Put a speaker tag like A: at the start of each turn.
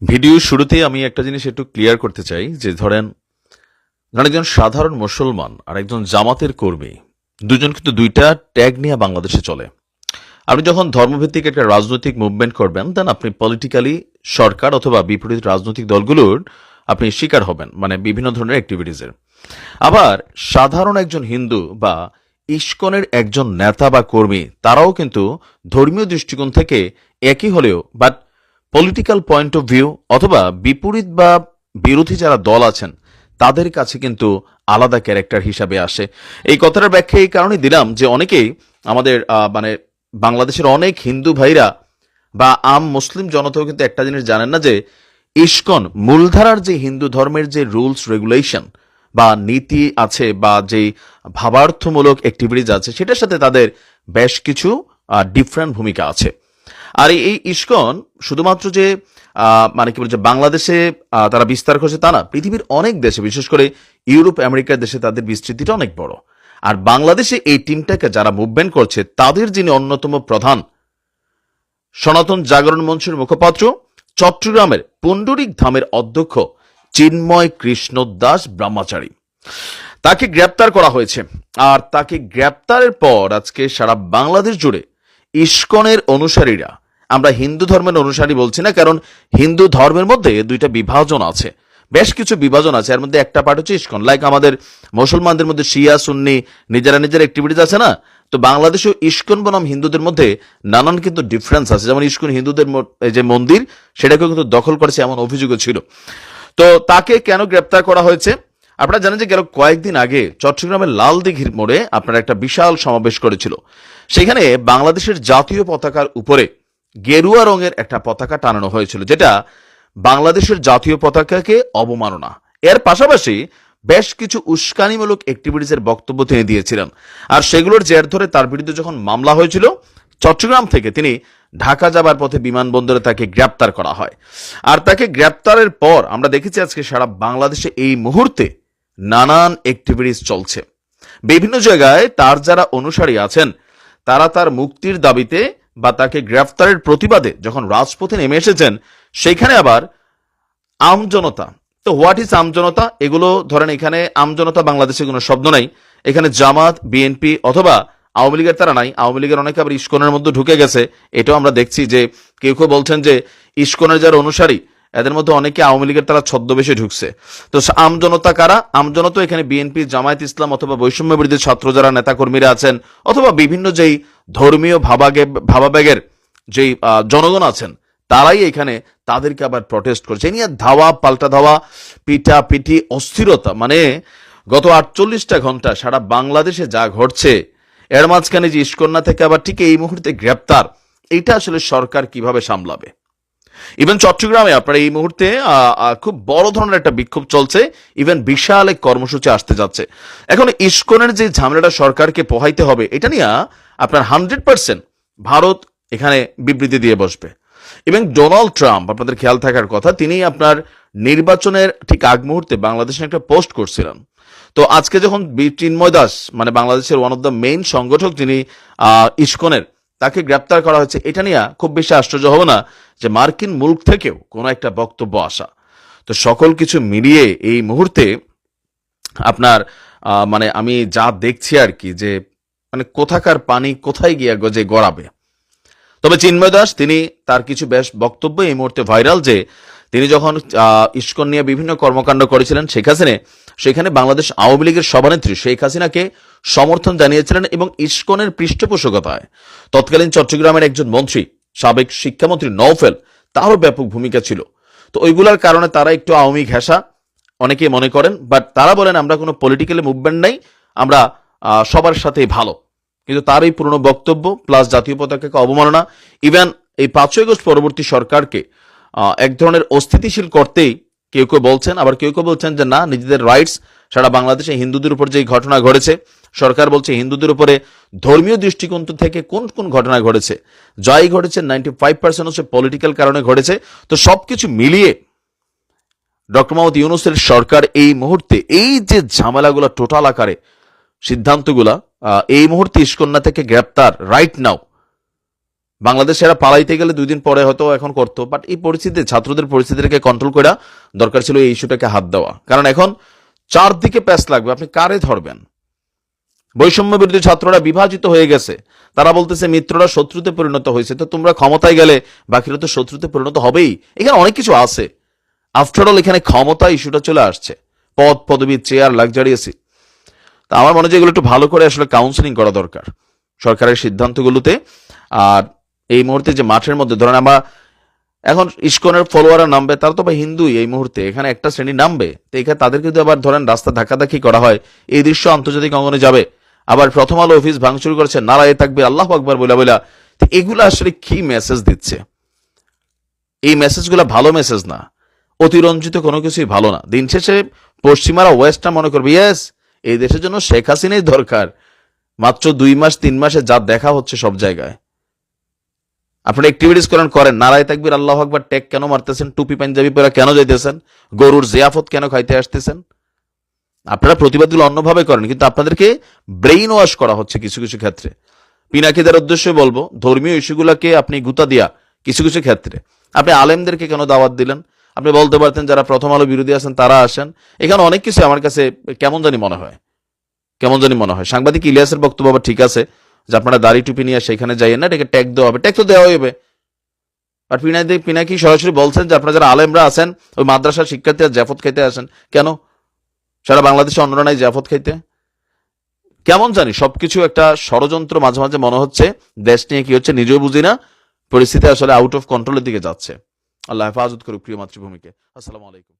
A: Video শুরুতেই আমি একটা জিনিস একটু ক্লিয়ার করতে চাই যে ধরেন একজন সাধারণ মুসলমান আর একজন জামাতের কর্মী দুজন কিন্তু দুইটা ট্যাগ নিয়ে বাংলাদেশে চলে। আপনি যখন ধর্মভিত্তিক একটা রাজনৈতিক মুভমেন্ট করবেন দেন আপনি পলিটিক্যালি সরকার অথবা বিপরীত রাজনৈতিক দলগুলোর আপনি শিকার হবেন, মানে বিভিন্ন ধরনের অ্যাক্টিভিটিসের। আবার সাধারণ একজন হিন্দু বা ইস্কনের একজন নেতা বা কর্মী তারাও কিন্তু ধর্মীয় দৃষ্টিকোণ থেকে একই হলেও but political point of view অথবা বিপরীত বা বিরোধী যারা দল আছেন তাদের কাছে কিন্তু আলাদা ক্যারেক্টার হিসাবে আসে। এই কথাটার ব্যাখ্যা এই কারণে দিলাম যে অনেকেই আমাদের মানে বাংলাদেশের অনেক হিন্দু ভাইরা বা আম মুসলিম জনতাও কিন্তু একটা জিনিস জানেন না যে ইস্কন মূলধারার যে হিন্দু ধর্মের যে রুলস রেগুলেশন বা নীতি আছে বা যে ভাবার্থমূলক অ্যাক্টিভিটিজ আছে সেটার সাথে তাদের বেশ কিছু ডিফারেন্ট ভূমিকা আছে। আর এই ইস্কন শুধুমাত্র যে মানে কি বলছে বাংলাদেশে তারা বিস্তার করছে তা না, পৃথিবীর অনেক দেশে বিশেষ করে ইউরোপ আমেরিকার দেশে তাদের বিস্তৃতিটা অনেক বড়। আর বাংলাদেশে এই টিমটাকে যারা মুভমেন্ট করছে তাদের যিনি অন্যতম প্রধান সনাতন জাগরণ মঞ্চের মুখপাত্র চট্টগ্রামের পুণ্ডরিক ধামের অধ্যক্ষ চিন্ময় কৃষ্ণ দাস ব্রহ্মচারী, তাকে গ্রেপ্তার করা হয়েছে। আর তাকে গ্রেপ্তারের পর আজকে সারা বাংলাদেশ জুড়ে ইস্কনের অনুসারীরা, আমরা হিন্দু ধর্মের অনুসারী বলছি না কারণ হিন্দু ধর্মের মধ্যে দুইটা বিভাজন আছে, বেশ কিছু বিভাজন আছে। এর মধ্যে একটা পার্ট হচ্ছে ইস্কন, লাইক আমাদের মুসলমানদের মধ্যে শিয়া সুন্নি নিজেরা নিজের অ্যাক্টিভিটিস আছে না, তো বাংলাদেশেও ইস্কন বনাম হিন্দুদের মধ্যে নানান কিন্তু ডিফারেন্স আছে। যেমন ইস্কন হিন্দুদের যে মন্দির সেটাকেও কিন্তু দখল করেছে এমন অভিযোগও ছিল। তো তাকে কেন গ্রেপ্তার করা হয়েছে? আপনারা জানেন যে গেল কয়েকদিন আগে চট্টগ্রামের লাল দিঘির মোড়ে আপনারা একটা বিশাল সমাবেশ করেছিল। সেখানে বাংলাদেশের জাতীয় পতাকার উপরে গেরুয়া রঙের একটা পতাকা টানানো হয়েছিল, যেটা বাংলাদেশের জাতীয় পতাকাকে অবমাননা। এর পাশাপাশি বেশ কিছু উস্কানিমূলক অ্যাক্টিভিটিসের বক্তব্য তিনি দিয়েছিলেন। আর সেগুলোর জের ধরে তার বিরুদ্ধে যখন মামলা হয়েছিল চট্টগ্রাম থেকে তিনি ঢাকা যাবার পথে বিমানবন্দরে তাকে গ্রেপ্তার করা হয়। আর তাকে গ্রেপ্তারের পর আমরা দেখেছি আজকে সারা বাংলাদেশে এই মুহূর্তে নানান অ্যাক্টিভিটিস চলছে। বিভিন্ন জায়গায় তার যারা অনুসারী আছেন তারা তার মুক্তির দাবিতে বা তাকে গ্রেফতারের প্রতিবাদে যখন রাজপথে নেমে এসেছেন, সেখানে আবার আমজনতা। তো হোয়াট ইজ আমজনতা? এগুলো ধরেন এখানে আমজনতা বাংলাদেশে কোনো শব্দ নাই। এখানে জামাত বিএনপি অথবা আওয়ামী লীগের তারা নাই। আওয়ামী লীগের অনেকে আবার ইস্কনের মধ্যে ঢুকে গেছে, এটাও আমরা দেখছি যে কেউ কেউ বলছেন যে ইস্কনের যারা অনুসারী এদের মধ্যে অনেকে আওয়ামী লীগের তারা ছদ্মবেশে ঢুকছে। তো আমজনতা কারা? আমজনতা এখানে বিএনপি, জামায়াত ইসলাম অথবা বৈষম্য বিরোধী ছাত্র যারা নেতাকর্মীরা আছেন অথবা বিভিন্ন যেই ধর্মীয় ভাবাবেগের যেই জনগণ আছেন তারাই এখানে তাদেরকে আবার প্রটেস্ট করছে। এই নিয়ে ধাওয়া পাল্টা ধাওয়া, পিটা পিটি, অস্থিরতা, মানে গত 48টা ঘন্টা সারা বাংলাদেশে যা ঘটছে, এর মাঝখানে যে ইস্কন্যা থেকে আবার ঠিক এই মুহূর্তে গ্রেপ্তার, এইটা আসলে সরকার কিভাবে সামলাবে? ইভেন চট্টগ্রামে আপনার এই মুহূর্তে খুব বড় ধরনের একটা বিক্ষোভ চলছে, ইভেন বিশাল এক কর্মসূচি আসতে যাচ্ছে। এখন ইস্কনের যে ঝামেলাটা সরকারকে পোহাইতে হবে এটা নিয়ে আপনার 100% ভারত এখানে বিবৃতি দিয়ে বসবে। এবং ডোনাল্ড ট্রাম্প, আপনাদের খেয়াল থাকার কথা, তিনি আপনার নির্বাচনের ঠিক আগ মুহূর্তে বাংলাদেশে একটা পোস্ট করছিলেন। তো আজকে যখন চিন্ময় দাস, মানে বাংলাদেশের ওয়ান অফ দ্য মেইন সংগঠক যিনি ইস্কনের, তাকে গ্রেপ্তার করা হয়েছে, এটা নিয়ে খুব বেশি আশ্চর্য হবে না যে মার্কিন মুলক থেকেও কোনো একটা বক্তব্য আসা। তো সকল কিছু মিলিয়ে এই মুহূর্তে আপনার মানে আমি যা দেখছি আর কি, যে মানে কোথাকার পানি কোথায় গিয়ে যে গড়াবে। তবে চিন্ময় দাস তিনি তার কিছু বেশ বক্তব্য এই মুহূর্তে ভাইরাল, যে তিনি যখন ইস্কন নিয়ে বিভিন্ন কর্মকাণ্ড করেছিলেন সেখানে বাংলাদেশ আওয়ামী লীগের সভানেত্রী শেখ হাসিনাকে সমর্থন জানিয়েছিলেন এবং ইস্কনের পৃষ্ঠপোষকতায় তৎকালীন চট্টগ্রামের একজন মন্ত্রী, সাবেক শিক্ষামন্ত্রী নওফেল, তারও ব্যাপক ভূমিকা ছিল। তো ওইগুলার কারণে তারা একটু আওয়ামী ঘেঁষা অনেকে মনে করেন, বাট তারা বলেন আমরা কোনো পলিটিক্যাল মুভমেন্ট নাই, আমরা সবার সাথেই ভালো। কিন্তু তার এই পুরনো বক্তব্য প্লাস জাতীয় পতাকাকে অবমাননা, ইভেন এই 5ই আগস্ট পরবর্তী সরকারকে এক ধরনের অস্থিতিশীল করতেই কেউ কেউ বলছেন, আবার কেউ কেউ বলছেন যে না, নিজেদের রাইটস, সারা বাংলাদেশে হিন্দুদের উপর যে ঘটনা ঘটেছে, সরকার বলছে হিন্দুদের উপরে ধর্মীয় দৃষ্টিকোণ থেকে কোন কোন ঘটনা ঘটেছে, যাই ঘটেছে 95% হচ্ছে পলিটিক্যাল কারণে ঘটেছে। তো সবকিছু মিলিয়ে ডক্টর মোহাম্মদ ইউনূসের সরকার এই মুহূর্তে এই যে ঝামেলাগুলো টোটাল আকারে সিদ্ধান্তগুলা, এই মুহূর্তে ইস্কন্যা থেকে গ্রেপ্তার রাইট নাও বাংলাদেশ এরা পালাইতে গেলে 2 দিন পরে হয়তো এখন করতো, বাট এই পরিস্থিতিতে ছাত্রদের পরিস্থিতিটাকে কন্ট্রোল করা দরকার ছিল এই ইস্যুটাকে হাত দেওয়া। কারণ এখন চারদিকে প্যাচ লাগবে, আপনি কারে ধরবেন? বৈষম্য বিরোধী ছাত্ররা বিভাজিত হয়ে গেছে, তারা বলতেছে মিত্ররা শত্রুতে পরিণত হয়েছে, তো তোমরা ক্ষমতায় গেলে বাকিরা তো শত্রুতে পরিণত হবেই। এখানে অনেক কিছু আছে, আফটারঅল এখানে ক্ষমতা ইস্যুটা চলে আসছে, পদ পদবি চেয়ার লাক্সারিয়াসি। তা আমার মনে হয় এগুলো একটু ভালো করে আসলে কাউন্সিলিং করা দরকার সরকারের সিদ্ধান্তগুলোতে। আর এই মুহূর্তে যে মাঠের মধ্যে ধরেন আমরা এখন ইস্কনের ফলোয়াররা নামবে, তারা তো বা হিন্দুই, এই মুহূর্তে এখানে একটা শ্রেণী নামবে, তো এখানে তাদেরকে যদি আবার ধরেন রাস্তা ধাক্কাধাক্কি করা হয়, এই দৃশ্য আন্তর্জাতিক অঙ্গনে যাবে। আবার প্রথম আলো অফিস ভাঙচুর করেছে, নারায়ে তাকবীর আল্লাহু আকবার বলে বলে। তো এগুলো আসলে কি মেসেজ দিচ্ছে? এই মেসেজগুলো ভালো মেসেজ না, অতিরঞ্জিত কোনো কিছুই ভালো না। দিন শেষে পশ্চিমারা ওয়েস্টটা মনে করবে ইয়েস এই দেশের জন্য শেখ হাসিনাই দরকার। মাত্র 2 মাস 3 মাসে যা দেখা হচ্ছে সব জায়গায়, আপনারা অ্যাক্টিভিটিস করেন, নারায়ে তাকবীর আল্লাহু আকবার ট্যাগ কেন মারতেছেন, টুপি পাঞ্জাবি পরে কেন যাইতেছেন, গরুর জিয়াফত কেন খাইতে আসতেছেন? আপনারা প্রতিবাদগুলো অন্যভাবে করেন, কিন্তু আপনাদেরকে ব্রেইন ওয়াশ করা হচ্ছে কিছু কিছু ক্ষেত্রে। পিনাকিদের উদ্দেশ্যে বলবো, ধর্মীয় ইস্যুগুলোকে আপনি গুতা দিয়া কিছু কিছু ক্ষেত্রে আপনি আলেমদেরকে কেন দাওয়াত দিলেন? আপনি বলতে পারতেন যারা প্রথম আলো বিরোধী আছেন তারা আসেন। এখানে অনেক কিছু আমার কাছে কেমন জানি মনে হয়। সাংবাদিক ইলিয়াসের বক্তব্য আবার ঠিক আছে যে আপনারা দাড়ি টুপি নিয়ে সেখানে যাইয়েন না, এটাকে ট্যাগ দেওয়া হবে, ট্যাগ তো দেওয়া হবে। আর পিনাকি সরাসরি বলছেন যে আপনারা যারা আলেমরা আছেন ওই মাদ্রাসার শিক্ষার্থীরা জাফত খাইতে আসেন কেন? সারা বাংলাদেশে অন্যরা নাই জাফত খাইতে? কেমন জানি সবকিছু একটা ষড়যন্ত্র মাঝে মাঝে মনে হচ্ছে। দেশ নিয়ে কি হচ্ছে নিজেও বুঝি না, পরিস্থিতি আসলে আউট অফ কন্ট্রোলের দিকে যাচ্ছে। আল্লাহ হেফাজত করুক প্রিয় মাতৃভূমিকে। আসসালামু আলাইকুম।